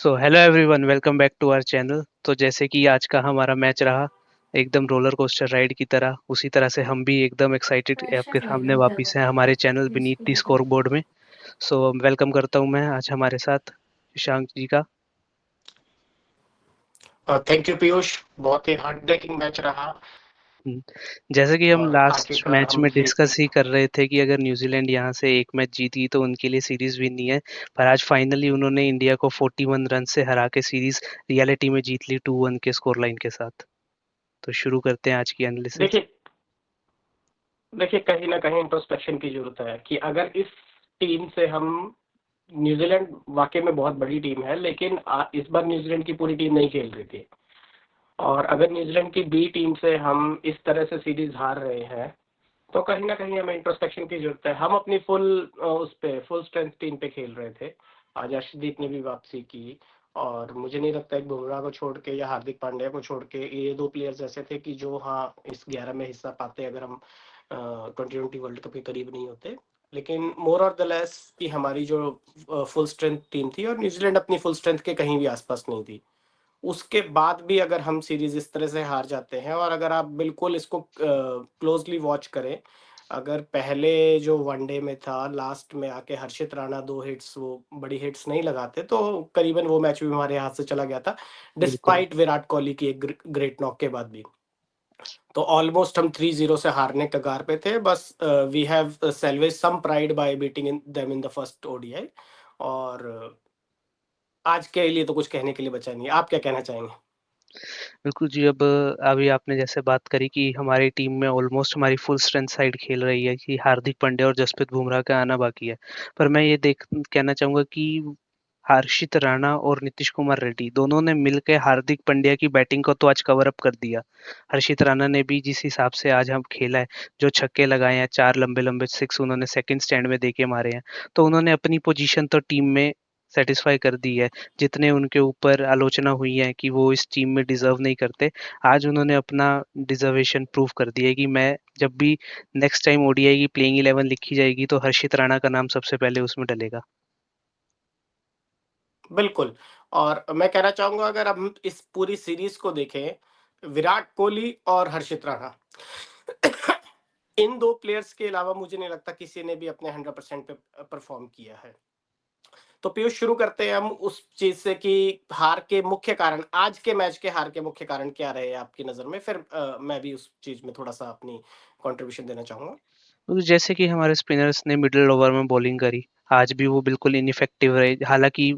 So hello everyone, welcome back to our channel. तो जैसे कि आज का हमारा मैच रहा एकदम रोलर कोस्टर राइड की तरह, उसी तरह से हम भी एकदम एक्साइटेड आपके सामने वापस हैं हमारे channel beneath the scoreboard में। सो वेलकम करता हूं मैं आज हमारे साथ शशांक जी का। Thank you Piyush. बहुत ही हार्ट ब्रेकिंग मैच रहा। हम्म, जैसे कि हम और लास्ट आखिरकार मैच हम में डिस्कस ही कर रहे थे कि अगर न्यूजीलैंड यहाँ से एक मैच जीती तो उनके लिए सीरीज विन नहीं है। पर आज फाइनली उन्होंने इंडिया को 41 रन से हरा के सीरीज रियलिटी में जीत ली 2-1 के स्कोर लाइन के साथ। तो शुरू करते हैं आज की एनालिसिस। देखिए देखिए कहीं ना कहीं इंट्रोस्पेक्शन की जरूरत है कि अगर इस टीम से हम न्यूजीलैंड वाकई में बहुत बड़ी टीम है, लेकिन इस बार न्यूजीलैंड की पूरी टीम नहीं खेल रही थी। और अगर न्यूजीलैंड की बी टीम से हम इस तरह से सीरीज हार रहे हैं तो कहीं ना कहीं हमें इंट्रोस्पेक्शन की जरूरत है। हम अपनी उस पे फुल स्ट्रेंथ टीम पे खेल रहे थे। आज अर्शदीप ने भी वापसी की। और मुझे नहीं लगता एक बुमराह को छोड़ के या हार्दिक पांड्या को छोड़ के ये दो प्लेयर्स ऐसे थे कि जो हाँ इस 11 में हिस्सा पाते अगर हम 2020 वर्ल्ड कप के करीब नहीं होते। लेकिन मोर और द लेस कि हमारी जो फुल स्ट्रेंथ टीम थी और न्यूजीलैंड अपनी फुल स्ट्रेंथ के कहीं भी आसपास नहीं थी। उसके बाद भी अगर हम सीरीज इस तरह से हार जाते हैं और अगर आप बिल्कुल इसको क्लोजली वॉच करें, अगर पहले जो वनडे में था लास्ट में आके हर्षित राणा दो हिट्स वो बड़ी हिट्स नहीं लगाते तो करीबन वो मैच भी हमारे हाथ से चला गया था, बिल्कुल। डिस्पाइट विराट कोहली की एक ग्रेट नॉक के बाद भी। तो ऑलमोस्ट हम 3-0 से हारने कगार पे थे। बस we have salvage some pride by beating in them in the first ODI. और आज के लिए तो कुछ कहने के लिए बचा नहीं। आप क्या कहना चाहेंगे? बिल्कुल जी, अब अभी आपने जैसे बात करी कि हमारी टीम में ऑलमोस्ट हमारी फुल स्ट्रेंथ साइड खेल रही है कि हार्दिक पांड्या और जसप्रीत बुमराह का आना बाकी है। पर मैं ये देख कहना चाहूंगा कि हर्षित राणा और नीतीश कुमार रेड्डी दोनों ने मिलकर हार्दिक पांड्या की बैटिंग को तो आज कवर अप कर दिया। हर्षित राणा ने भी जिस हिसाब से आज हम खेला है, जो छक्के लगाए हैं, 4 लंबे-लंबे सिक्स उन्होंने सेकंड स्टैंड में देके मारे हैं, तो उन्होंने अपनी पोजीशन तो टीम में सैटिस्फाई कर दी है। जितने उनके ऊपर आलोचना हुई है कि वो इस टीम में डिजर्व नहीं करते, आज उन्होंने अपना डिजर्वेशन प्रूव कर दिया है कि मैं जब भी नेक्स्ट टाइम ओडीआई की प्लेइंग 11 लिखी जाएगी तो हर्षित राणा का नाम सबसे पहले उसमें डलेगा। बिल्कुल। और मैं कहना चाहूंगा अगर हम इस पूरी सीरीज को देखें, विराट कोहली और हर्षित राणा इन दो प्लेयर्स के अलावा मुझे नहीं लगता किसी ने भी अपने 100% पे परफॉर्म किया है। तो पीयूष शुरू करते हैं हम उस चीज से कि हार के मुख्य कारण, आज के मैच के हार के मुख्य कारण क्या रहे आपकी नजर में। फिर मैं भी उस चीज में थोड़ा सा अपनी कंट्रीब्यूशन देना चाहूंगा। तो जैसे कि हमारे स्पिनर्स ने मिडिल ओवर में बॉलिंग करी, आज भी वो बिल्कुल इनइफेक्टिव रहे। हालांकि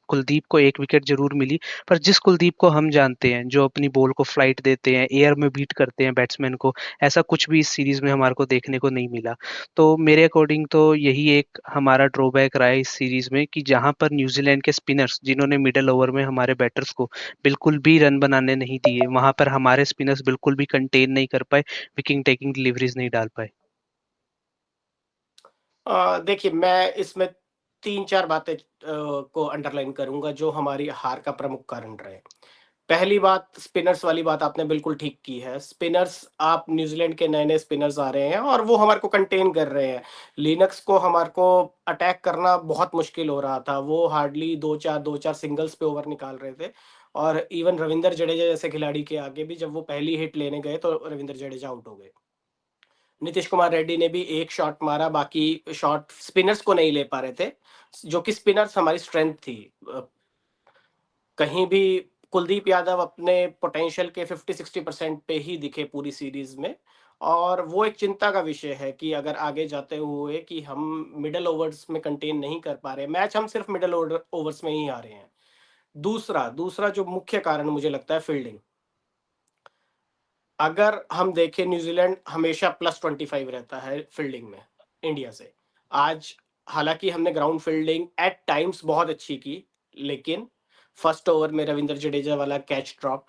कुलदीप को एक विकेट जरूर मिली, पर जिस कुलदीप को हम जानते हैं, जो अपनी बॉल को फ्लाइट देते हैं, एयर में बीट करते हैं बैट्समैन को, ऐसा कुछ भी इस सीरीज में हमारे को देखने को नहीं मिला। तो मेरे अकॉर्डिंग तो यही एक हमारा ड्रॉबैक रहा है इस सीरीज में कि जहां पर न्यूजीलैंड के स्पिनर्स, जिन्होंने मिडिल ओवर में हमारे बैटर्स को बिल्कुल भी रन बनाने नहीं दिए, वहां पर हमारे स्पिनर्स बिल्कुल भी कंटेन नहीं कर पाए, विकेट टेकिंग डिलीवरीज नहीं डाल पाए। देखिए मैं इसमें तीन चार बातें को अंडरलाइन करूंगा जो हमारी हार का प्रमुख कारण रहे। पहली बात, स्पिनर्स वाली बात आपने बिल्कुल ठीक की है। स्पिनर्स, आप न्यूजीलैंड के नए नए स्पिनर्स आ रहे हैं और वो हमारे को कंटेन कर रहे हैं। लिनक्स को हमारे को अटैक करना बहुत मुश्किल हो रहा था। वो हार्डली दो चार सिंगल्स पे ओवर निकाल रहे थे। और इवन रविंदर जडेजा जैसे खिलाड़ी के आगे भी जब वो पहली हिट लेने गए तो रविंदर जडेजा आउट हो गए। नीतीश कुमार रेड्डी ने भी एक शॉट मारा, बाकी शॉट स्पिनर्स को नहीं ले पा रहे थे, जो कि स्पिनर्स हमारी स्ट्रेंथ थी। कहीं भी कुलदीप यादव अपने पोटेंशियल के 50-60% पे ही दिखे पूरी सीरीज में। और वो एक चिंता का विषय है कि अगर आगे जाते हुए कि हम मिडल ओवर्स में कंटेन नहीं कर पा रहे, मैच हम सिर्फ मिडल ओवर्स में ही आ रहे हैं। दूसरा दूसरा जो मुख्य कारण मुझे लगता है फील्डिंग। अगर हम देखें, न्यूजीलैंड हमेशा +25 रहता है फील्डिंग में इंडिया से। आज हालांकि हमने ग्राउंड फील्डिंग एट टाइम्स बहुत अच्छी की, लेकिन फर्स्ट ओवर में रविंद्र जडेजा वाला कैच ड्रॉप,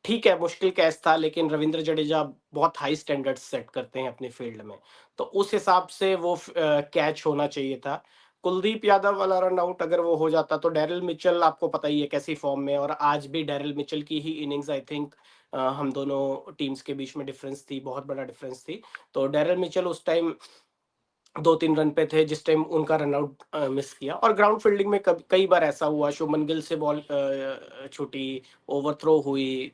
ठीक है मुश्किल कैच था, लेकिन रविंद्र जडेजा बहुत हाई स्टैंडर्ड्स सेट करते हैं अपनी फील्ड में। तो उस हिसाब से वो कैच होना चाहिए था। कुलदीप यादव वाला रन आउट अगर वो हो जाता तो डैरिल मिचेल आपको पता ही है कैसी फॉर्म में, और आज भी डैरिल मिचेल की ही इनिंग्स आई थिंक हम दोनों टीम्स के बीच में डिफरेंस थी, बहुत बड़ा डिफरेंस थी। तो डैरिल मिचेल उस टाइम 2-3 रन पे थे जिस टाइम उनका रन आउट मिस किया। और ग्राउंड फील्डिंग में कई बार ऐसा हुआ, शुभमन गिल से बॉल छूटी, ओवरथ्रो हुई,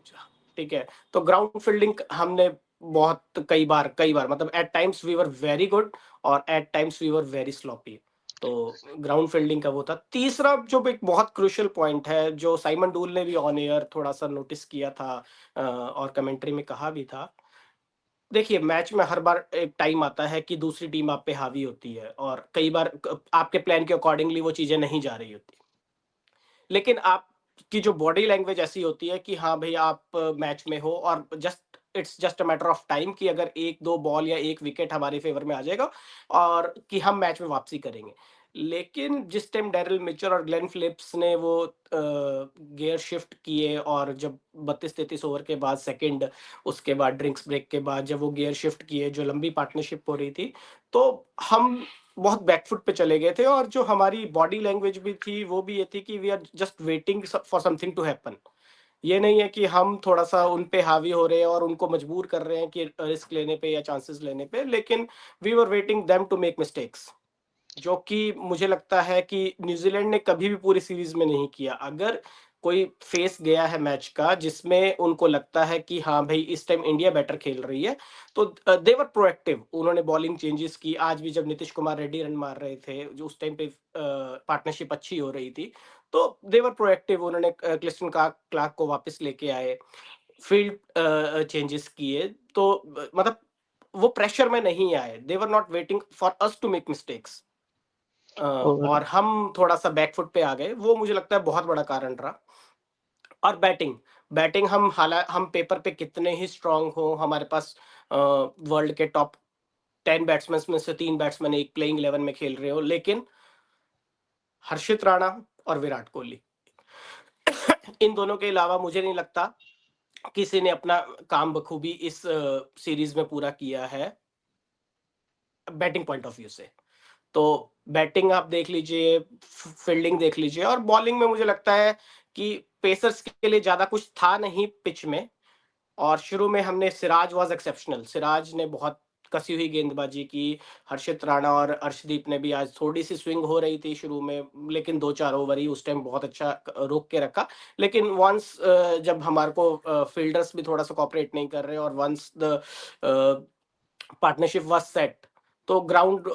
ठीक है? तो ग्राउंड फील्डिंग हमने बहुत कई बार मतलब at times we were very good और at times we were very sloppy. तो ग्राउंड फील्डिंग का वो था। तीसरा जो एक बहुत क्रूशियल पॉइंट है, जो साइमन डूल ने भी ऑन एयर थोड़ा-सा नोटिस किया था और कमेंट्री में कहा भी था। देखिए, मैच में हर बार एक टाइम आता है कि दूसरी टीम आप पे हावी होती है और कई बार आपके प्लान के अकॉर्डिंगली वो चीजें नहीं जा रही होती। लेकिन आपकी जो बॉडी लैंग्वेज ऐसी होती है कि हाँ भाई, आप मैच में हो और it's just a matter of time कि अगर एक दो बॉल या एक विकेट हमारे फेवर में आ जाएगा और कि हम मैच में वापसी करेंगे। लेकिन जिस टाइम डैरिल मिचर और ग्लेन फिलिप्स ने वो गियर शिफ्ट किए और जब 32-33 ओवर के बाद सेकंड, उसके बाद ड्रिंक्स ब्रेक के बाद जब वो गियर शिफ्ट किए, जो लंबी पार्टनरशिप हो रही थी, तो हम बहुत बैकफुट पे चले गए थे। और जो हमारी बॉडी लैंग्वेज भी थी वो भी ये थी कि we are just waiting for something to happen. ये नहीं है कि हम थोड़ा-सा उन पे हावी हो रहे हैं और उनको मजबूर कर रहे हैं कि रिस्क लेने पे या चांसेस लेने पे, लेकिन we were waiting them to make mistakes. जो कि मुझे लगता है कि न्यूजीलैंड ने कभी भी पूरी सीरीज में नहीं किया। अगर कोई फेस गया है मैच का जिसमें उनको लगता है कि हाँ भाई, इस टाइम इंडिया बेटर खेल रही है, तो दे वर प्रोएक्टिव। उन्होंने बॉलिंग चेंजेस की। आज भी जब नीतीश कुमार रेड्डी रन मार रहे थे, जो उस टाइम पे पार्टनरशिप अच्छी हो रही थी, तो दे वर प्रोएक्टिव। उन्होंने क्लिस्टन क्लार्क को वापस लेके आए, फील्ड चेंजेस किए। तो मतलब वो प्रेशर में नहीं आए। They were not waiting for us to make mistakes. और और हम थोड़ा-सा बैकफुट पे आ गए, वो मुझे लगता है बहुत बड़ा कारण रहा। और बैटिंग, बैटिंग हम पेपर पे कितने ही स्ट्रॉन्ग हो, हमारे पास वर्ल्ड के टॉप 10 बैट्समैन में से 3 बैट्समैन एक प्लेइंग 11 में खेल रहे हो, लेकिन हर्षित राणा और विराट कोहली, इन दोनों के अलावा मुझे नहीं लगता किसी ने अपना काम बखूबी इस सीरीज में पूरा किया है, बैटिंग पॉइंट ऑफ व्यू से। तो बैटिंग आप देख लीजिए, फील्डिंग देख लीजिए, और बॉलिंग में मुझे लगता है कि पेसर्स के लिए ज्यादा कुछ था नहीं पिच में। और शुरू में हमने, सिराज वाज एक्सेप्शनल, सिराज ने बहुत कसी हुई गेंदबाजी की। हर्षित राणा और अर्शदीप ने भी, आज थोड़ी सी स्विंग हो रही थी शुरू में, लेकिन 2-4 ओवर ही उस टाइम बहुत अच्छा रोक के रखा। लेकिन वंस जब हमारे को फील्डर्स भी थोड़ा सा कॉपरेट नहीं कर रहे और once the partnership was set, तो ग्राउंड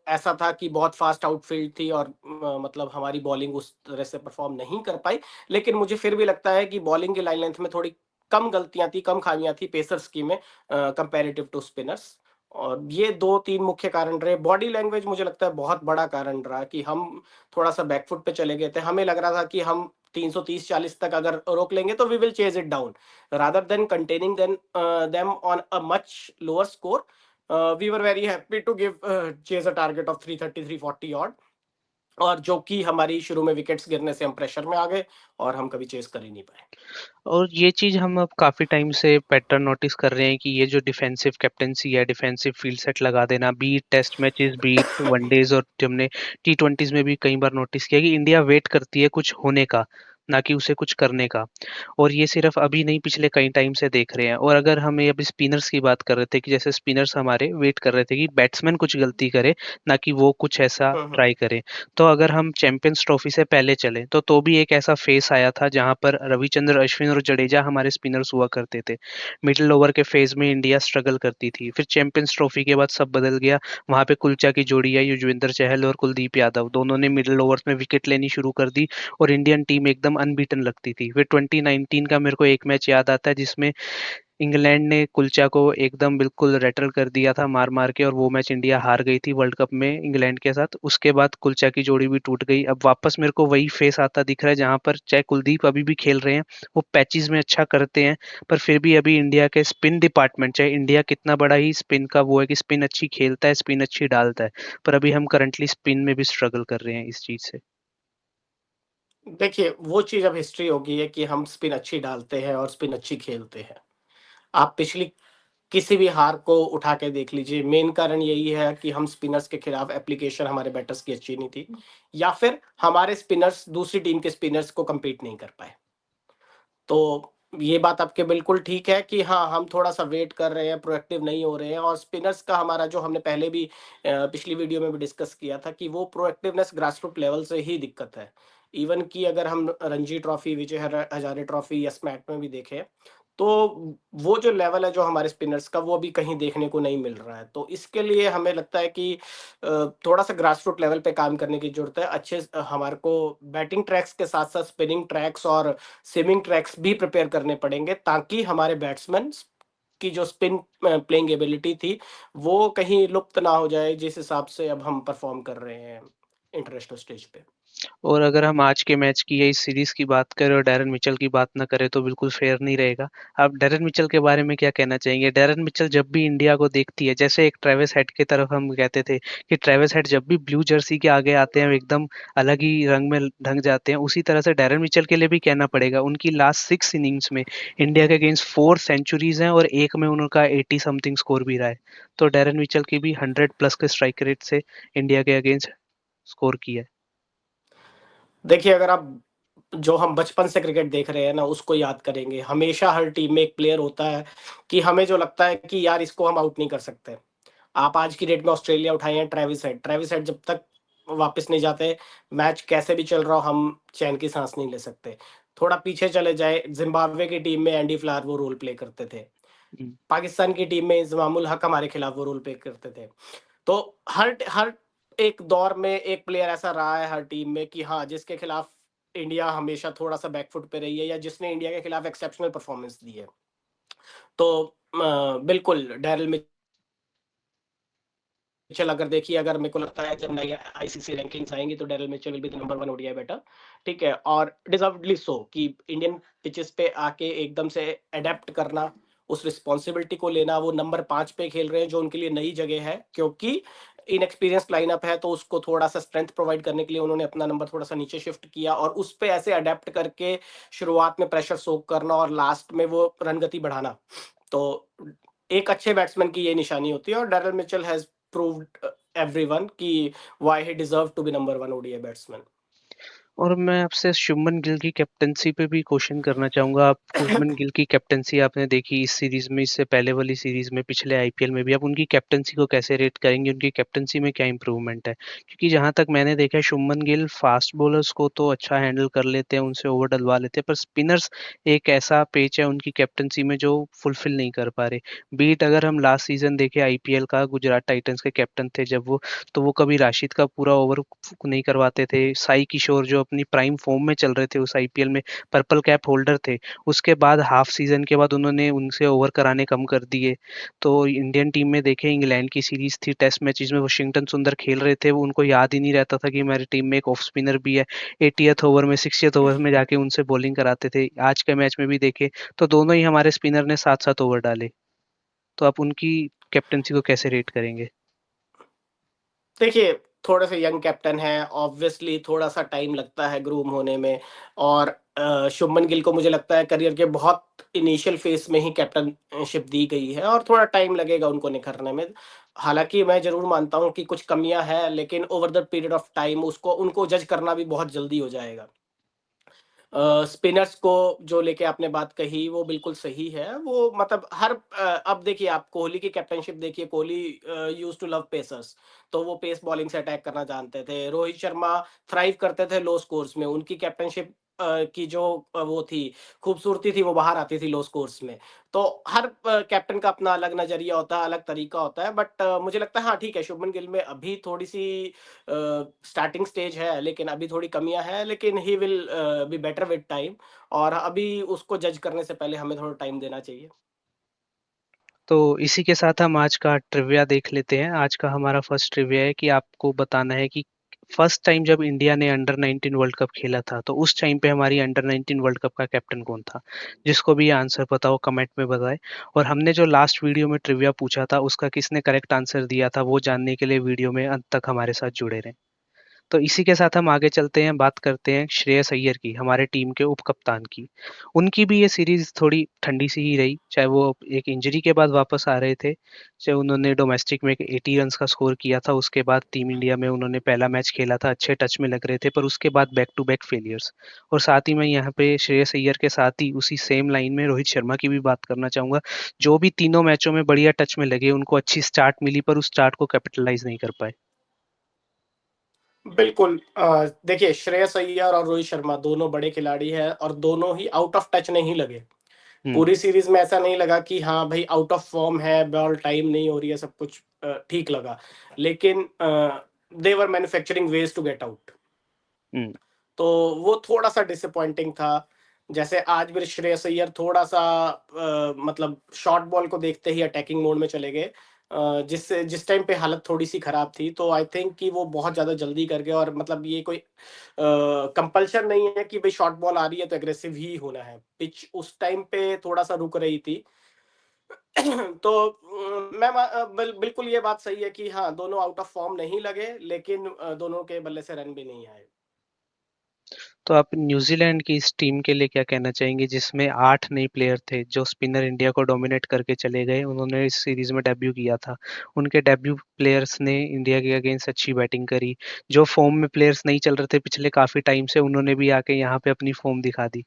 ऐसा था कि बहुत फास्ट आउटफील्ड थी और मतलब हमारी बॉलिंग उस तरह से परफॉर्म नहीं कर पाई। लेकिन मुझे फिर भी लगता है कि बॉलिंग की लाइन लेंथ में थोड़ी कम गलतियां थी, कम खामियां थी पेसर्स की में, कंपैरेटिव टू स्पिनर्स। और ये 2-3 मुख्य कारण रहे। बॉडी लैंग्वेज मुझे लगता है बहुत बड़ा कारण रहा कि हम थोड़ा सा बैकफुट पे चले गए थे। हमें लग रहा था कि हम 330-40 तक अगर रोक लेंगे तो we will chase it down, rather than containing them on a much lower score. We were very happy to chase a target of 330, 340 odd, और जो कि हमारी शुरू में विकेट्स गिरने से हम प्रेशर में आ गए और हम कभी चेस कर ही नहीं पाए। और ये चीज़ हम अब काफ़ी टाइम से पैटर्न नोटिस कर रहे हैं कि ये जो डिफेंसिव कैप्टेंसी है, डिफेंसिव फील्ड सेट लगा देना, beat test matches, beat one days, और हमने टी20s में भी कई बार नोटिस किया कि इंडिया वेट करती है कुछ होने का, ना कि उसे कुछ करने का। और ये सिर्फ अभी नहीं, पिछले कई टाइम से देख रहे हैं। और अगर हम ये अभी स्पिनर्स की बात कर रहे थे कि जैसे स्पिनर्स हमारे वेट कर रहे थे कि बैट्समैन कुछ गलती करे, ना कि वो कुछ ऐसा हम्म। ट्राई करे। तो अगर हम चैंपियंस ट्रॉफी से पहले चले तो भी एक ऐसा फेस आया था जहां पर रविचंद्र अश्विन और जडेजा हमारे स्पिनर्स हुआ करते थे। मिडिल ओवर के फेज में इंडिया स्ट्रगल करती थी। फिर चैंपियंस ट्रॉफी के बाद सब बदल गया। वहां पे कुलचा की जोड़ी आई, युजवेंद्र चहल और कुलदीप यादव, दोनों ने मिडिल ओवर्स में विकेट लेनी शुरू कर दी और इंडियन टीम एकदम अनबीटन लगती थी। फिर 2019 का मेरे को एक मैच याद आता है जिसमें इंग्लैंड ने कुलचा को एकदम बिल्कुल रैटल कर दिया था मार मार के, और वो मैच इंडिया हार गई थी वर्ल्ड कप में इंग्लैंड के साथ। उसके बाद कुलचा की जोड़ी भी टूट गई। अब वापस मेरे को वही फेस आता दिख रहा है जहां पर चाहे कुलदीप अभी भी खेल रहे हैं, वो पैचेस में अच्छा करते हैं, पर फिर भी अभी इंडिया के स्पिन डिपार्टमेंट, चाहे इंडिया कितना बड़ा ही स्पिन का वो है कि स्पिन अच्छी खेलता है, स्पिन अच्छी डालता है, पर अभी हम करंटली स्पिन में भी स्ट्रगल कर रहे हैं इस चीज से। देखिए, वो चीज अब हिस्ट्री हो गई है कि हम स्पिन अच्छी डालते हैं और स्पिन अच्छी खेलते हैं। आप पिछली किसी भी हार को उठा के देख लीजिए, मेन कारण यही है कि हम स्पिनर्स के खिलाफ एप्लीकेशन हमारे बैटर्स की अच्छी नहीं थी, या फिर हमारे स्पिनर्स दूसरी टीम के स्पिनर्स को compete नहीं कर पाए। तो ये बात आपके बिल्कुल ठीक है कि हाँ, हम थोड़ा-सा वेट कर रहे हैं, प्रोएक्टिव नहीं हो रहे हैं और स्पिनर्स का हमारा जो हमने पहले भी पिछली वीडियो में भी डिस्कस किया था कि वो प्रोएक्टिवनेस ग्रासरूट लेवल से ही दिक्कत है। इवन कि अगर हम रणजी ट्रॉफी, विजय हजारे ट्रॉफी या स्मैक में भी देखें, तो वो जो लेवल है जो हमारे स्पिनर्स का, वो अभी कहीं देखने को नहीं मिल रहा है। तो इसके लिए हमें लगता है कि थोड़ा-सा ग्रासरूट लेवल पे काम करने की ज़रूरत है। हमारे को बैटिंग ट्रैक्स के साथ-साथ स्पिनिंग ट्रैक्स और स्विमिंग ट्रैक्स भी प्रिपेयर करने पड़ेंगे ताकि हमारे बैट्समैन की जो स्पिन प्लेइंग एबिलिटी थी, वो कहीं लुप्त ना हो जाए, जिस हिसाब से अब हम परफ़ॉर्म कर रहे हैं इंटरनेशनल स्टेज पे। और अगर हम आज के मैच की या इस सीरीज की बात करें और डैरेन मिचेल की बात ना करें तो बिल्कुल फेयर नहीं रहेगा। आप डैरेन मिचेल के बारे में क्या कहना चाहेंगे? डैरेन मिचेल जब भी इंडिया को देखती है, जैसे एक ट्रेविस हेड की तरफ हम कहते थे कि ट्रेविस हेड जब भी ब्लू जर्सी के आगे आते हैं, वो एकदम अलग ही रंग में ढंग जाते हैं। उसी तरह से डैरेन मिचेल के लिए भी कहना पड़ेगा। उनकी लास्ट 6 इनिंग्स में इंडिया के अगेंस्ट 4 सेंचुरीज हैं और एक में उनका 80 समथिंग स्कोर भी रहा है। तो डैरेन मिचेल की भी 100 प्लस के स्ट्राइक रेट से इंडिया के अगेंस्ट स्कोर किया है। देखिए, अगर आप जो हम बचपन से क्रिकेट देख रहे हैं ना, उसको याद करेंगे। हमेशा हर टीम में एक प्लेयर होता है कि हमें जो लगता है कि यार इसको हम आउट नहीं कर सकते। आप आज की डेट में ऑस्ट्रेलिया उठाए हैं ट्रेविस हेड। ट्रेविस हेड जब तक वापस नहीं जाते, मैच कैसे भी चल रहा हो, हम चैन की सांस नहीं ले सकते। थोड़ा पीछे चले जाए, जिम्बाब्वे की टीम में एंडी फ्लावर वो रोल प्ले करते थे। हम्म। पाकिस्तान की टीम में इंजमाम उल हक हमारे खिलाफ वो रोल प्ले करते थे। तो हर हर एक दौर में एक प्लेयर ऐसा रहा है हर टीम में कि हाँ, जिसके खिलाफ इंडिया हमेशा थोड़ा-सा बैकफुट पे रही है या जिसने इंडिया के खिलाफ एक्सेप्शनल परफॉर्मेंस दी है। तो बिल्कुल डैरिल मिचेल, अगर देखिए, अगर मेरे को लगता है जब नई आईसीसी रैंकिंग्स आएँगी तो Daryl Mitchell will be the number 1 ODI batter, ठीक है? और डिज़र्वडली सो कि इंडियन पिचेज़ पे आके एकदम से एडैप्ट करना, उस रिस्पॉन्सिबिलिटी को लेना, वो नंबर 5 पे खेल रहे हैं जो उनके लिए नई जगह है, क्योंकि इनएक्सपीरियंस्ड लाइनअप है, तो उसको थोड़ा-सा स्ट्रेंथ प्रोवाइड करने के लिए उन्होंने अपना नंबर थोड़ा-सा नीचे शिफ्ट किया और उस पे ऐसे अडैप्ट करके शुरुआत में प्रेशर सोक करना और लास्ट में वो रन गति बढ़ाना। तो एक अच्छे बैट्समैन की ये निशानी होती है और Darrell Mitchell has proved everyone कि why he deserved to be number 1 ODI batsman. और मैं आपसे शुभमन गिल की कैप्टेंसी पे भी क्वेश्चन करना चाहूँगा। आप शुभमन गिल की कैप्टेंसी आपने देखी इस सीरीज़ में, इससे पहले वाली सीरीज़ में, पिछले आईपीएल में भी। आप उनकी कैप्टेंसी को कैसे रेट करेंगे? उनकी कैप्टेंसी में क्या इम्प्रूवमेंट है? क्योंकि जहाँ तक मैंने देखा है, शुभमन गिल फास्ट बॉलर्स को तो अच्छा हैंडल कर लेते हैं, उनसे ओवर डलवा लेते हैं, पर स्पिनर्स एक ऐसा पेच है उनकी कैप्टेंसी में जो फुलफिल नहीं कर पा रहे। बीट अगर हम लास्ट सीज़न देखें आईपीएल का, गुजरात टाइटंस के कैप्टन थे जब वो, तो वो कभी राशिद का पूरा ओवर नहीं करवाते थे। साई किशोर जो अपनी प्राइम फॉर्म में चल रहे थे उस आईपीएल में, पर्पल कैप होल्डर थे। उसके बाद हाफ सीजन के बाद उन्होंने उनसे ओवर कराने कम कर दिए। तो इंडियन टीम में देखें, इंग्लैंड की सीरीज थी टेस्ट मैचेस में, वाशिंगटन सुंदर खेल रहे थे, वो उनको याद ही नहीं रहता था कि हमारी टीम में एक ऑफ स्पिनर भी है। 80th ओवर में, 60th ओवर में जाके उनसे बॉलिंग कराते थे। आज के मैच में भी देखे तो दोनों ही हमारे स्पिनर ने 7-7 ओवर डाले। तो आप उनकी कैप्टनसी को कैसे रेट करेंगे? देखिए, थोड़े से यंग कैप्टन हैं, ऑब्वियसली थोड़ा-सा टाइम लगता है ग्रूम होने में और शुभमन गिल को मुझे लगता है करियर के बहुत इनिशियल फेज़ में ही कैप्टनशिप दी गई है और थोड़ा टाइम लगेगा उनको निखरने में। हालाँकि मैं ज़रूर मानता हूँ कि कुछ कमियाँ हैं, लेकिन over the period of time उसको उनको जज करना भी बहुत जल्दी हो जाएगा। स्पिनर्स को जो लेके आपने बात कही वो बिल्कुल सही है। वो मतलब अब देखिए, आप कोहली की कैप्टनशिप देखिए, Kohli used to love pacers, तो वो पेस बॉलिंग से अटैक करना जानते थे। रोहित शर्मा थ्राइव करते थे लो स्कोर्स में, उनकी कैप्टनशिप की जो वो थी, खूबसूरती थी, वो बाहर आती थी लो स्कोर्स में। तो हर कैप्टन का अपना अलग नज़रिया होता है, अलग तरीका होता है, बट मुझे लगता है हाँ, ठीक है, शुभमन गिल में अभी थोड़ी-सी स्टार्टिंग स्टेज है, लेकिन अभी थोड़ी कमियाँ हैं, लेकिन he will be better with time और अभी उसको जज करने से पहले हमें थोड़ा टाइम देना चाहिए। तो इसी के साथ हम आज का ट्रिविया देख लेते हैं। आज का हमारा फर्स्ट ट्रिविया है कि आपको बताना है कि फर्स्ट टाइम जब इंडिया ने अंडर 19 वर्ल्ड कप खेला था, तो उस टाइम पे हमारी अंडर 19 वर्ल्ड कप का कैप्टन कौन था? जिसको भी ये आंसर पता हो कमेंट में बताएं। और हमने जो लास्ट वीडियो में ट्रिविया पूछा था, उसका किसने करेक्ट आंसर दिया था, वो जानने के लिए वीडियो में अंत तक हमारे साथ जुड़े रहें। तो इसी के साथ हम आगे चलते हैं, बात करते हैं श्रेयस अय्यर की, हमारे टीम के उप-कप्तान की। उनकी भी ये सीरीज़ थोड़ी ठंडी सी ही रही, चाहे वो एक इंजरी के बाद वापस आ रहे थे, चाहे उन्होंने डोमेस्टिक में 80 रन्स का स्कोर किया था, उसके बाद टीम इंडिया में उन्होंने पहला मैच खेला था, अच्छे टच में लग रहे थे, पर उसके बाद बैक टू बैक फेलियर्स। और साथ ही मैं यहाँ पे श्रेयस अय्यर के साथ ही उसी सेम लाइन में रोहित शर्मा की भी बात करना चाहूँगा, जो भी तीनों मैचों में बढ़िया टच में लगे, उनको अच्छी स्टार्ट मिली पर उस स्टार्ट को कैपिटलाइज़ नहीं कर पाए। बिल्कुल देखिए श्रेयस अय्यर और रोहित शर्मा दोनों बड़े खिलाड़ी हैं और दोनों ही आउट ऑफ टच नहीं लगे। हुँ, पूरी सीरीज में ऐसा नहीं लगा कि हाँ भाई आउट ऑफ फॉर्म है, बॉल टाइम नहीं हो रही है, सब कुछ ठीक लगा। लेकिन they were manufacturing ways to get out. हुँ। तो वो थोड़ा-सा डिसअपॉइंटिंग था। जैसे आज भी श्रेयस अय्यर थोड़ा-सा मतलब शॉर्ट बॉल को देखते ही अटैकिंग मोड में चले गए। जिससे जिस टाइम पे हालत थोड़ी-सी खराब थी, तो आई थिंक कि वो बहुत ज़्यादा जल्दी कर गए और मतलब ये कोई कंपल्शन नहीं है कि भई शॉर्ट बॉल आ रही है तो एग्रेसिव ही होना है। पिच उस टाइम पे थोड़ा-सा रुक रही थी। तो बिल्कुल ये बात सही है कि हाँ, दोनों आउट ऑफ फॉर्म नहीं लगे, लेकिन दोनों के बल्ले से रन भी नहीं आए। तो आप न्यूज़ीलैंड की इस टीम के लिए क्या कहना चाहेंगे जिसमें 8 नए प्लेयर थे जो स्पिनर इंडिया को डोमिनेट करके चले गए, उन्होंने इस सीरीज़ में डेब्यू किया था। उनके डेब्यू प्लेयर्स ने इंडिया के अगेंस्ट अच्छी बैटिंग करी। जो फ़ॉर्म में प्लेयर्स नहीं चल रहे थे पिछले काफ़ी टाइम से उन्होंने भी आके यहाँ पे अपनी फ़ॉर्म दिखा दी।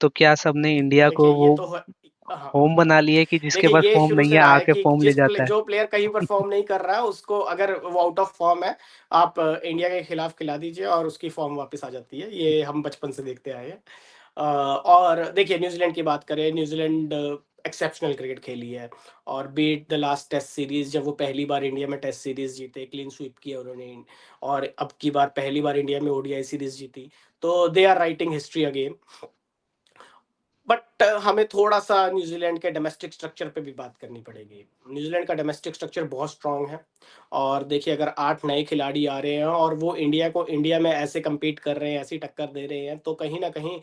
तो क्या सबने इंडिया देखिए को ये वो तो है। हाँ, होम बना लिया है कि जिसके देखिए पास ये फ़ॉर्म शुरू नहीं से है रहा है आके कि फ़ॉर्म ले जाता है? जो प्लेयर कहीं परफॉर्म नहीं कर रहा है उसको अगर वो आउट ऑफ फॉर्म है, आप इंडिया के खिलाफ खिला दीजिए और उसकी फॉर्म वापस आ जाती है। ये हम बचपन से देखते आए हैं। और देखिए न्यूजीलैंड की बात करें, न्यूजीलैंड एक्सेप्शनल क्रिकेट खेली है और beat the last test series जब वो पहली बार इंडिया में टेस्ट सीरीज जीते, क्लीन स्वीप किया उन्होंने और अब की बार पहली बार इंडिया में ओडीआई सीरीज जीती। तो they are writing history again. But हमें थोड़ा-सा न्यूज़ीलैंड के डोमेस्टिक स्ट्रक्चर पे भी बात करनी पड़ेगी। न्यूज़ीलैंड का डोमेस्टिक स्ट्रक्चर बहुत स्ट्रॉन्ग है और देखिए अगर 8 नए खिलाड़ी आ रहे हैं और वो इंडिया में ऐसे कम्पीट कर रहे हैं, ऐसी टक्कर दे रहे हैं, तो कहीं न कहीं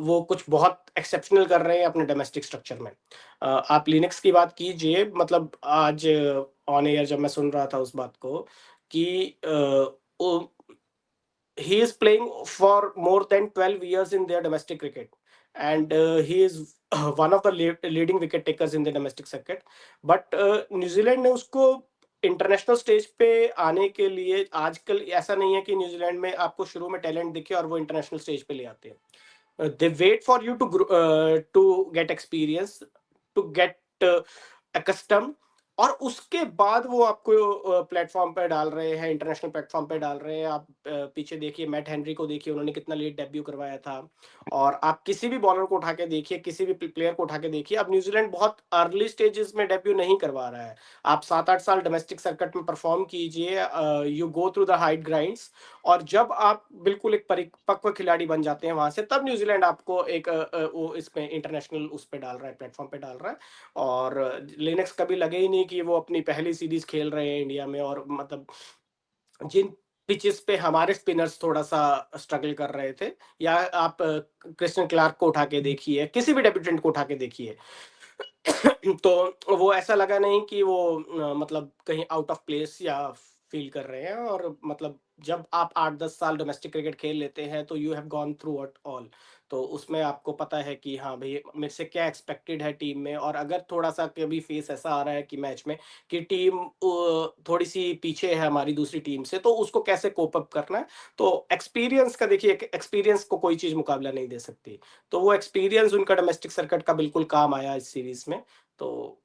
वो कुछ बहुत एक्सेप्शनल कर रहे हैं अपने डोमेस्टिक स्ट्रक्चर में। आप लिनक्स की बात कीजिए मतलब आज ऑन एयर जब मैं सुन रहा था उस बात को कि ओ he is playing for more than 12 years in their domestic cricket and he is one of the leading wicket takers in the domestic circuit but New Zealand ने उसको इंटरनेशनल स्टेज पे आने के लिए आजकल ऐसा नहीं है कि न्यूजीलैंड में आपको शुरू में टैलेंट दिखे और वो इंटरनेशनल स्टेज पे ले आते हैं they wait for you to get experience to get accustom और उसके बाद वो आपको प्लेटफॉर्म पे डाल रहे हैं, इंटरनेशनल प्लेटफॉर्म पे डाल रहे हैं। आप पीछे देखिए मैट हेनरी को देखिए, उन्होंने कितना लेट डेब्यू करवाया था और आप किसी भी बॉलर को उठा के देखिए, किसी भी प्लेयर को उठा के देखिए, अब न्यूजीलैंड बहुत अर्ली स्टेजेस में डेब्यू नहीं करवा रहा है। आप 7-8 साल डोमेस्टिक सर्किट में परफॉर्म कीजिए, you go through the height grinds और जब आप बिल्कुल एक परिपक्व खिलाड़ी बन जाते हैं वहां से, तब न्यूजीलैंड आपको एक वो इसमें इंटरनेशनल उस पे डाल रहा है, प्लेटफॉर्म पे डाल रहा है। और लिनक्स कभी लगे ही नहीं कि वो अपनी पहली सीरीज खेल रहे हैं इंडिया में और मतलब जिन पिचेस पे हमारे स्पिनर्स थोड़ा-सा स्ट्रगल कर रहे थे या आप क्रिस्टियन क्लार्क को उठा के देखिए, किसी भी डेब्यूटेंट को उठा के देखिए। तो वो ऐसा लगा नहीं कि वो मतलब कहीं आउट ऑफ प्लेस या फील कर रहे हैं और मतलब जब आप 8-10 साल डोमेस्टिक क्रिकेट खेल लेते हैं तो you have gone through what all. तो उसमें आपको पता है कि हाँ भई मेरे से क्या एक्सपेक्टेड है टीम में और अगर थोड़ा-सा कभी फेस ऐसा आ रहा है कि मैच में कि टीम थोड़ी-सी पीछे है हमारी दूसरी टीम से तो उसको कैसे कोप अप करना है। तो एक्सपीरियंस का देखिए एक्सपीरियंस को कोई चीज़ मुकाबला नहीं दे सकती। तो वो एक्सपीरियंस उनका डोमेस्टिक सर्किट का बिल्कुल काम आया इस सीरीज़ में। तो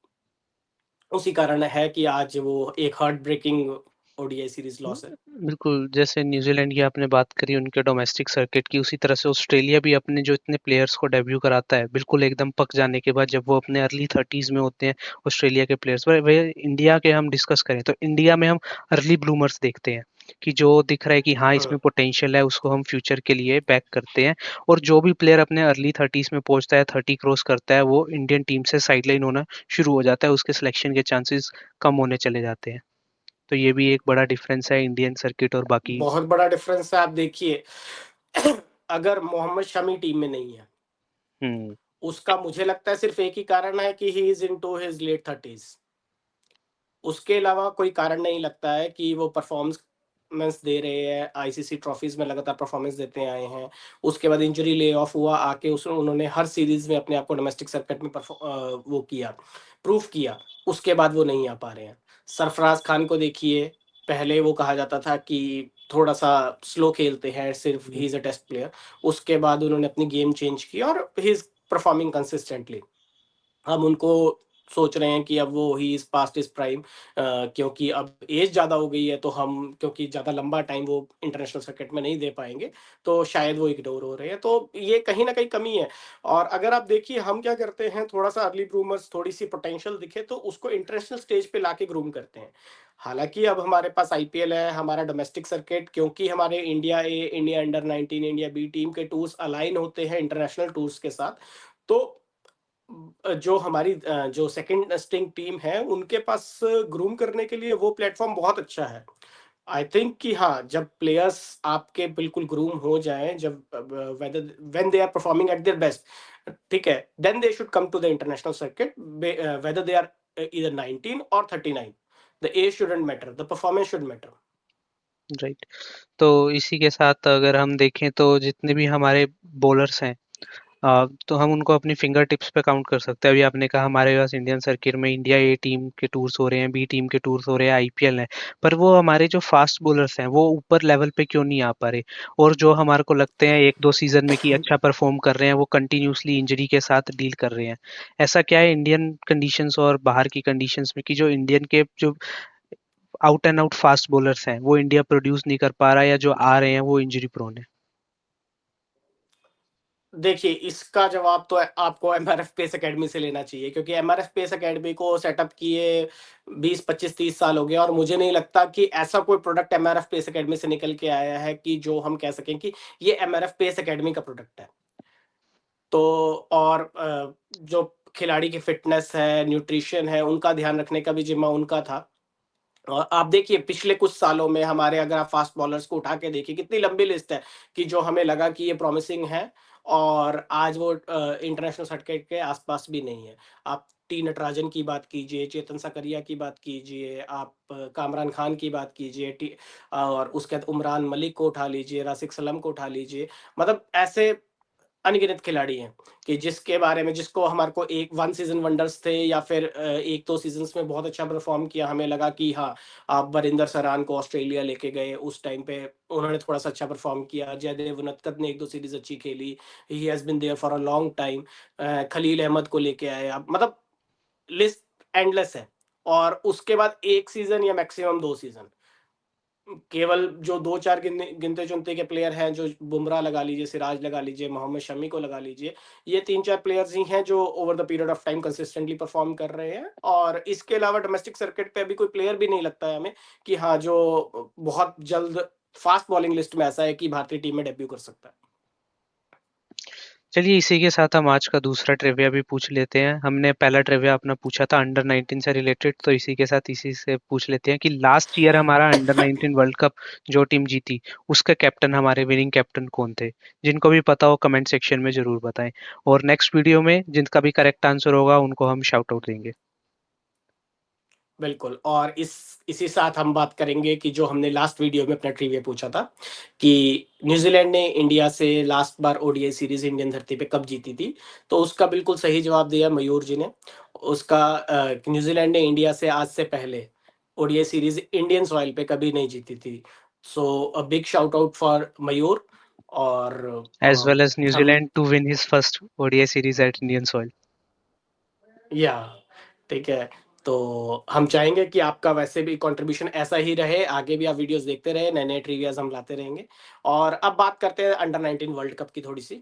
उसी कारण है कि आज वो एक heart breaking ODI series loss है। बिल्कुल, जैसे न्यूज़ीलैंड की आपने बात करी उनके डोमेस्टिक सर्किट की, उसी तरह से ऑस्ट्रेलिया भी अपने जो इतने प्लेयर्स को डेब्यू कराता है, बिल्कुल एकदम पक जाने के बाद जब वो अपने अर्ली 30s में होते हैं, ऑस्ट्रेलिया के प्लेयर्स। वही इंडिया के हम डिस्कस करें तो इंडिया में हम अर्ली ब्लूमर्स देखते हैं, कि जो दिख रहा है कि हाँ, हुँ। इसमें पोटेंशियल है, उसको हम फ्यूचर के लिए बैक करते हैं और जो भी प्लेयर अपने अर्ली 30s में पहुँचता है, 30 क्रॉस करता है, वो इंडियन टीम से साइडलाइन होना शुरू हो जाता है, उसके सिलेक्शन के चांसेस कम होने चले जाते हैं। तो ये भी एक बड़ा डिफरेंस है इंडियन सर्किट और बाकी। बहुत बड़ा डिफरेंस है आप देखिए अगर मोहम्मद शमी टीम में नहीं है, हुँ, उसका मुझे लगता है सिर्फ़ एक ही कारण है कि he is into his late 30s। उसके अलावा कोई कारण नहीं लगता है कि वो परफ़ॉर्म्स परफॉर्मेंस दे रहे हैं, आईसीसी ट्रॉफीज में लगातार परफॉर्मेंस देते आए हैं। उसके बाद इंजरी ले ऑफ हुआ, आके उस उन्होंने हर सीरीज में अपने आप को डोमेस्टिक सर्किट में वो किया, प्रूफ किया। उसके बाद वो नहीं आ पा रहे हैं। सरफराज खान को देखिए, पहले वो कहा जाता था कि थोड़ा सा स्लो खेलते हैं, सिर्फ he is a test player. उसके बाद उन्होंने अपनी गेम चेंज की और ही इज परफॉर्मिंग कंसिस्टेंटली। हम उनको सोच रहे हैं कि अब वो he is past is prime, क्योंकि अब एज ज़्यादा हो गई है, तो हम क्योंकि ज़्यादा लंबा टाइम वो इंटरनेशनल सर्किट में नहीं दे पाएंगे, तो शायद वो इग्नोर हो रहे हैं। तो ये कहीं ना कहीं कमी है। और अगर आप देखिए हम क्या करते हैं, थोड़ा सा अर्ली ग्रूमर्स, थोड़ी सी पोटेंशियल दिखे तो उसको इंटरनेशनल स्टेज पे लाके ग्रूम करते हैं। हालांकि अब हमारे पास आईपीएल है, हमारा डोमेस्टिक सर्किट, क्योंकि हमारे India A, India under 19, India B team के टूर्स अलाइन होते हैं इंटरनेशनल टूर्स के साथ। तो जो हमारी जो सेकंड स्ट्रिंग टीम है, उनके पास ग्रूम करने के लिए वो प्लेटफ़ॉर्म बहुत अच्छा है। आई थिंक कि हाँ, जब प्लेयर्स आपके बिल्कुल ग्रूम हो जाएँ, जब whether when they are performing at their best, ठीक है, then they should come to the international circuit, whether they are either 19 और 39। The age shouldn't matter, the performance should matter. Right. तो इसी के साथ अगर हम देखें तो जितने भी हमारे बॉलर्स हैं, तो हम उनको अपनी फिंगर टिप्स पे काउंट कर सकते हैं। अभी आपने कहा हमारे पास इंडियन सर्किट में इंडिया ए टीम के टूर्स हो रहे हैं, बी टीम के टूर्स हो रहे हैं, आईपीएल है, पर वो हमारे जो फास्ट बॉलर्स हैं वो ऊपर लेवल पे क्यों नहीं आ पा रहे? और जो हमारे को लगते हैं एक दो सीजन में कि अच्छा परफॉर्म कर रहे हैं, वो कंटिन्यूसली इंजरी के साथ डील कर रहे हैं। ऐसा क्या है इंडियन कंडीशंस और बाहर की कंडीशंस में कि जो इंडियन के जो out and out fast bowlers हैं वो इंडिया प्रोड्यूस नहीं कर पा रहा है, या जो आ रहे हैं वो इंजरी प्रोन है? देखिए, इसका जवाब तो आपको एमआरएफ पेस अकेडमी से लेना चाहिए, क्योंकि एमआरएफ पेस अकेडमी को सेटअप किए 20, 25, 30 साल हो गए, और मुझे नहीं लगता कि ऐसा कोई प्रोडक्ट एमआरएफ पेस अकेडमी से निकल के आया है कि जो हम कह सकें कि ये एमआरएफ पेस अकेडमी का प्रोडक्ट है। तो और जो खिलाड़ी की फिटनेस है, न्यूट्रिशन है, उनका ध्यान रखने का भी जिम्मा उनका था। और आप देखिए पिछले कुछ सालों में हमारे, अगर आप फास्ट बॉलर्स को उठा के देखिए, कितनी लंबी लिस्ट है कि जो हमें लगा कि ये प्रॉमिसिंग है, और आज वो इंटरनेशनल सर्किट के आसपास भी नहीं है। आप टी नटराजन की बात कीजिए, चेतन सकरिया की बात कीजिए, आप कामरान खान की बात कीजिए, और उसके बाद उमरान मलिक को उठा लीजिए, राशिक सलम को उठा लीजिए। मतलब ऐसे अनगिनत खिलाड़ी हैं कि जिसके बारे में, जिसको हमारे को एक वन सीजन वंडर्स थे, या फिर 1-2 सीज़न्स में बहुत अच्छा परफ़ॉर्म किया, हमें लगा कि हाँ, आप वरिंदर सरान को ऑस्ट्रेलिया लेके गए, उस टाइम पे उन्होंने थोड़ा-सा अच्छा परफ़ॉर्म किया। जयदेव उनदकत ने 1-2 सीरीज़ अच्छी खेली, he has been there for a long time. Khaleel Ahmed को लेके आए आप, मतलब लिस्ट एंडलेस है। और उसके बाद 1 सीज़न या मैक्सिमम 2 सीज़न, केवल जो 2-4 गिनते-चुनते के प्लेयर हैं, जो बुमराह लगा लीजिए, सिराज लगा लीजिए, मोहम्मद शमी को लगा लीजिए, ये 3-4 प्लेयर्स ही हैं जो over the period of time consistently perform कर रहे हैं। और इसके अलावा डोमेस्टिक सर्किट पे अभी कोई प्लेयर भी नहीं लगता है हमें कि हाँ, जो बहुत जल्द फास्ट बॉलिंग लिस्ट में ऐसा है कि भारतीय टीम में डेब्यू कर सकता है। चलिए इसी के साथ हम आज का दूसरा ट्रिविया भी पूछ लेते हैं। हमने पहला ट्रिविया अपना पूछा था अंडर 19 से रिलेटेड, तो इसी के साथ इसी से पूछ लेते हैं कि लास्ट ईयर हमारा अंडर 19 वर्ल्ड कप जो टीम जीती, उसका कैप्टन, हमारे विनिंग कैप्टन कौन थे? जिनको भी पता हो कमेंट सेक्शन में जरूर बताएं, और नेक्स्ट वीडियो में जिनका भी करेक्ट आंसर होगा उनको हम शाउट आउट देंगे। बिल्कुल। और इसी साथ हम बात करेंगे कि जो हमने लास्ट वीडियो में अपना ट्रिविया पूछा था कि न्यूजीलैंड ने इंडिया से लास्ट बार ओडीआई सीरीज इंडियन धरती पे कब जीती थी, तो उसका बिल्कुल सही जवाब दिया मयूर जी ने। उसका न्यूजीलैंड ने इंडिया से आज से पहले ओडीआई सीरीज इंडियन सॉइल पे कभी नहीं जीती थी। So a big shout out for Mayur. और एज वेल एज हम, New Zealand to win his first ODI series at Indian soil. या ठीक है। तो हम चाहेंगे कि आपका वैसे भी कंट्रीब्यूशन ऐसा ही रहे, आगे भी आप वीडियोस देखते रहे, नए नए ट्रिवियाज हम लाते रहेंगे। और अब बात करते हैं अंडर 19 वर्ल्ड कप की थोड़ी सी।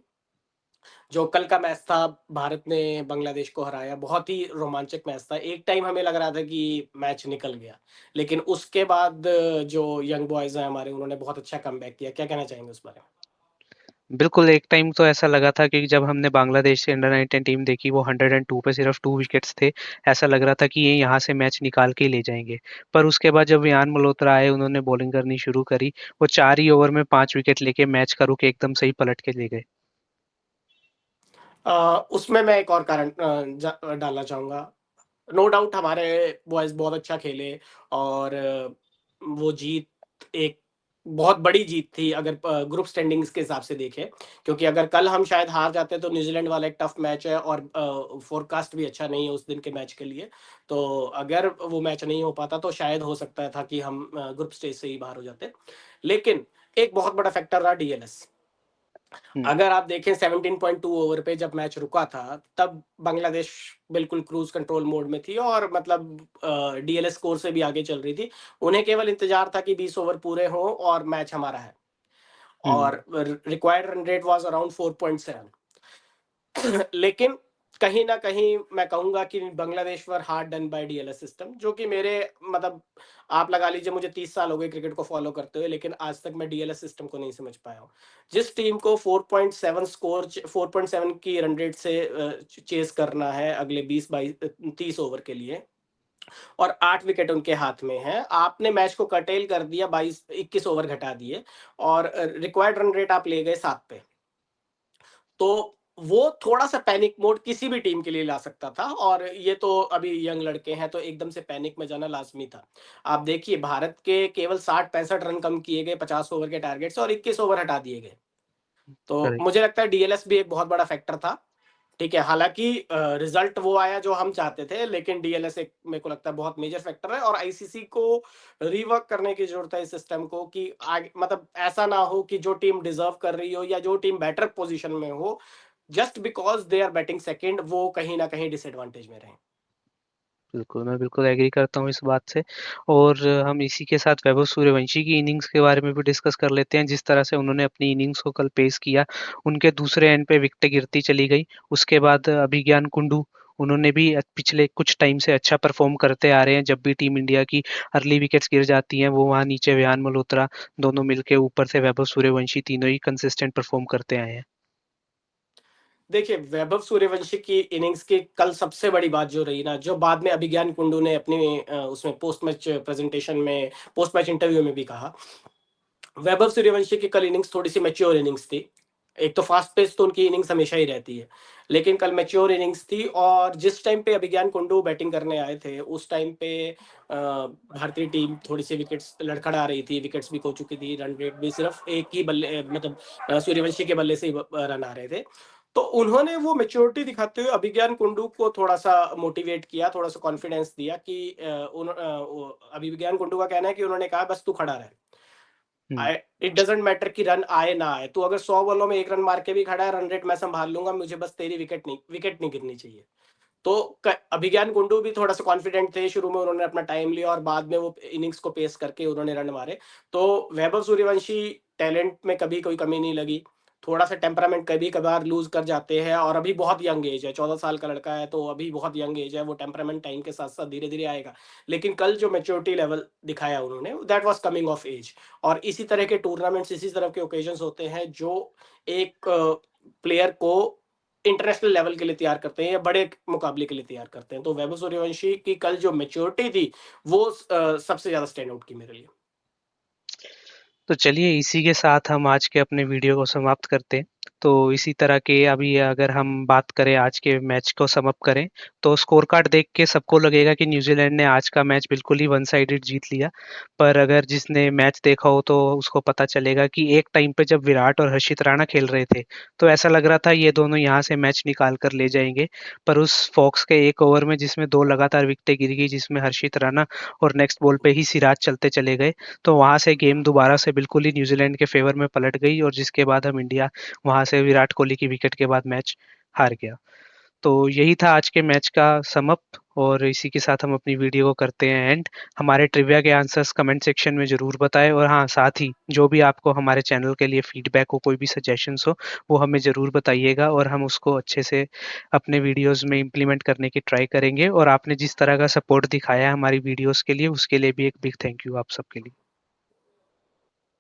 जो कल का मैच था, भारत ने बांग्लादेश को हराया, बहुत ही रोमांचक मैच था। एक टाइम हमें लग रहा था कि मैच निकल गया, लेकिन उसके बाद जो यंग बॉयज हैं हमारे, उन्होंने बहुत अच्छा कमबैक किया। क्या कहना चाहेंगे उस बारे में? बिल्कुल, एक टाइम तो ऐसा लगा था कि जब हमने बांग्लादेश से अंडर 19 टीम देखी, वो 102 पे सिर्फ 2 विकेट्स थे। ऐसा लग रहा था कि ये यहाँ से मैच निकाल के ही ले जाएंगे। पर उसके बाद जब रियान मल्होत्रा आए, उन्होंने बॉलिंग करनी शुरू करी, वो 4 ही ओवर में 5 विकेट लेके मैच का रुख एकदम सही पलट के ले गए। उसमें मैं एक और कारण डालना चाहूंगा। नो डाउट हमारे बॉयज बहुत अच्छा खेले, और वो जीत एक बहुत बड़ी जीत थी अगर ग्रुप स्टैंडिंग्स के हिसाब से देखें, क्योंकि अगर कल हम शायद हार जाते तो न्यूजीलैंड वाला एक टफ मैच है और फोरकास्ट भी अच्छा नहीं है उस दिन के मैच के लिए। तो अगर वो मैच नहीं हो पाता तो शायद हो सकता था कि हम ग्रुप स्टेज से ही बाहर हो जाते। लेकिन एक बहुत बड़ा फैक्टर रहा डीएलएस। हुँ, अगर आप देखें 17.2 ओवर पे जब मैच रुका था, तब बांग्लादेश बिल्कुल क्रूज कंट्रोल मोड में थी और मतलब डीएलएस स्कोर से भी आगे चल रही थी। उन्हें केवल इंतजार था कि 20 ओवर पूरे हों और मैच हमारा है। हुँ, और required run rate was around 4.7। लेकिन कहीं न कहीं मैं कहूँगा कि Bangladesh were hard done by DLS system, जो कि मेरे मतलब आप लगा लीजिए मुझे 30 साल हो गए क्रिकेट को फ़ॉलो करते हुए, लेकिन आज तक मैं डीएलएस सिस्टम को नहीं समझ पाया हूँ। जिस टीम को 4.7 स्कोर 4.7 की रन रेट से चेज़ करना है अगले 30 ओवर के लिए और 8 विकेट उनके हाथ में है, आपने मैच को कर्टेल कर दिया, 21 ओवर घटा दिए और रिक्वायर्ड रन रेट आप ले गए 7 पे। तो वो थोड़ा-सा पैनिक मोड किसी भी टीम के लिए ला सकता था और ये तो अभी यंग लड़के हैं, तो एकदम से पैनिक में जाना लाज़मी था। आप देखिए भारत के केवल 60-65 रन कम किए गए 50 ओवर के टारगेट से और 21 ओवर हटा दिए गए। तो करेक्ट। मुझे लगता है डीएलएस भी एक बहुत बड़ा फैक्टर था। ठीक है, हालाँकि रिज़ल्ट वो आया जो हम चाहते थे, लेकिन डीएलएस एक मेरे को लगता है बहुत मेजर फैक्टर है और आईसीसी को रिवर्क करने की ज़रूरत है इस सिस्टम को कि आगे मतलब ऐसा ना हो कि जो टीम डिज़र्व कर रही हो या जो टीम बेटर पोज़ीशन में हो, just because they are batting second वो कहीं न कहीं डिसएडवांटेज में रहें। बिल्कुल, मैं बिल्कुल एग्री करता हूँ इस बात से और हम इसी के साथ वैभव सूर्यवंशी की इनिंग्स के बारे में भी डिस्कस कर लेते हैं, जिस तरह से उन्होंने अपनी इनिंग्स को कल पेश किया। उनके दूसरे एंड पे विकेटें गिरती चली गई, उसके बाद अभिज्ञान कुंडू, उन्होंने भी पिछले कुछ टाइम से अच्छा परफॉर्म करते आ रहे हैं। जब भी टीम इंडिया की अर्ली विकेट्स गिर जाती हैं, वो वहाँ नीचे रेहान मल्होत्रा दोनों मिलके ऊपर से वैभव सूर्यवंशी तीनों ही कंसिस्टेंट परफॉर्म करते आए हैं। देखिए, वैभव सूर्यवंशी की इनिंग्स की कल सबसे बड़ी बात जो रही ना, जो बाद में अभिज्ञान कुंडू ने अपनी उसमें पोस्ट मैच प्रेज़ेंटेशन में पोस्ट मैच इंटरव्यू में भी कहा, वैभव सूर्यवंशी की कल इनिंग्स थोड़ी-सी मैच्योर इनिंग्स थी। एक तो फास्ट पेस तो उनकी इनिंग्स हमेशा ही रहती है। लेकिन कल मैच्योर इनिंग्स थी और जिस टाइम पे अभिज्ञान कुंडू बैटिंग करने आए थे, उस टाइम पे भारतीय टीम थोड़ी-सी विकेट्स लड़खड़ा रही थी, विकेट्स भी खो चुकी थी, रन रेट भी सिर्फ़ एक ही बल्ले मतलब सूर्यवंशी के बल्ले से ही रन आ रहे थे। तो उन्होंने वो मैच्योरिटी दिखाते हुए अभिज्ञान कुंडू को थोड़ा-सा मोटिवेट किया, थोड़ा-सा कॉन्फिडेंस दिया कि वो अभिज्ञान कुंडू का कहना है कि उन्होंने कहा, "बस तू खड़ा रह।" हुँ, आई इट डज़न्ट मैटर कि रन आए ना आए, तू अगर 100 बॉलों में 1 रन मार के भी खड़ा है, रन रेट मैं सँभाल लूँगा, मुझे बस तेरी विकेट नहीं गिरनी चाहिए। तो क अभिज्ञान कुंडू भी थोड़ा-सा कॉन्फिडेंट थे, शुरू में उन्होंने अपना टाइम लिया और बाद में वो इनिंग्स को पेस करके उन्होंने रन मारे। तो वैभव सूर्यवंशी टैलेंट में कभी कोई कमी नहीं लगी, थोड़ा-सा टेम्परामेंट कभी-कभार लूज़ कर जाते हैं और अभी बहुत यंग एज है, 14 साल का लड़का है, तो अभी बहुत यंग एज है, वो टेम्परामेंट टाइम के साथ-साथ धीरे-धीरे आएगा। लेकिन कल जो मैच्योरिटी लेवल दिखाया उन्होंने, that was coming of age और इसी तरह के टूर्नामेंट्स, इसी तरह के ओकेजन्स होते हैं, जो एक प्लेयर को इंटरनेशनल लेवल के लिए तैयार करते हैं या बड़े मुकाबले के लिए तैयार करते हैं। तो वैभव सूर्यवंशी की कल जो मैच्योरिटी थी, वो सबसे ज़्यादा स्टैंड आउट की मेरे लिए। तो चलिए इसी के साथ हम आज के अपने वीडियो को समाप्त करते हैं। तो इसी तरह के अभी अगर हम बात करें आज के मैच को सम अप करें, तो स्कोर कार्ड देख के सबको लगेगा कि न्यूज़ीलैंड ने आज का मैच बिल्कुल ही वन साइडेड जीत लिया। पर अगर जिसने मैच देखा हो तो उसको पता चलेगा कि एक टाइम पे जब विराट और हर्षित राणा खेल रहे थे, तो ऐसा लग रहा था ये दोनों यहाँ से मैच निकाल कर ले जाएँगे। पर उस फॉक्स के एक ओवर में जिसमें 2 लगातार विकेटें गिर गई, जिसमें हर्षित राणा और नेक्स्ट बॉल पे ही सिराज चलते चले गए, तो वहाँ से गेम दोबारा से बिल्कुल ही न्यूजीलैंड के फेवर में पलट गई और जिसके बाद हम इंडिया वहाँ से विराट कोहली की विकेट के बाद मैच हार गया। तो यही था आज के मैच का सम अप और इसी के साथ हम अपनी वीडियो को करते हैं एंड। हमारे ट्रिविया के आंसर्स कमेंट सेक्शन में ज़रूर बताएँ और हाँ, साथ ही जो भी आपको हमारे चैनल के लिए फीडबैक हो, कोई भी सजेशंस हो, वो हमें ज़रूर बताइएगा और हम उसको अच्छे से अपने वीडियोज़ में इम्प्लीमेंट करने की ट्राई करेंगे और आपने जिस तरह का सपोर्ट दिखाया है हमारी वीडियोज़ के लिए, उसके लिए भी एक बिग थैंक यू आप सबके लिए।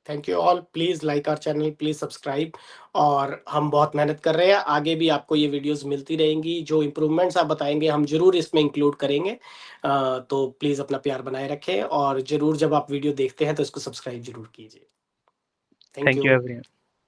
Thank you all, please like our channel, please subscribe और हम बहुत मेहनत कर रहे हैं, आगे भी आपको ये वीडियोज़ मिलती रहेंगी, जो इम्प्रूवमेंट्स आप बताएँगे हम ज़रूर इसमें इंक्लूड करेंगे। तो प्लीज़ अपना प्यार बनाए रखें और ज़रूर जब आप वीडियो देखते हैं तो इसको सब्सक्राइब ज़रूर कीजिए। Thank thank you. You everyone.